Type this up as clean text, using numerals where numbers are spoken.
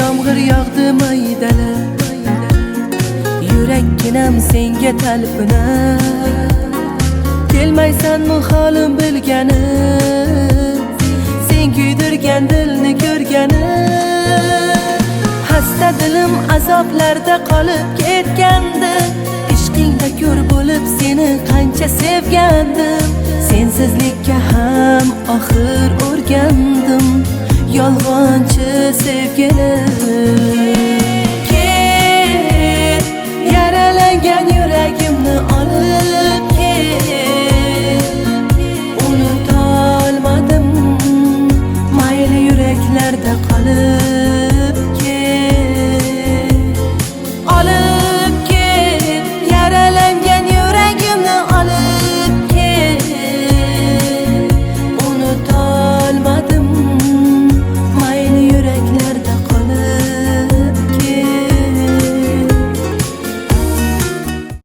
yomg'ir yog'di maydalab, yurakkinam senga talpinar. Kelmaysanmi holim bilganim, sen kuydirgan dilni ko'rganim. Xasta dilim azoblarda qolib ketgandi, ishqingda ko'r bo'lib seni qancha sevgandim. Sensizlikka ham oxir o'rgandim, yolg'onchi sevgilim.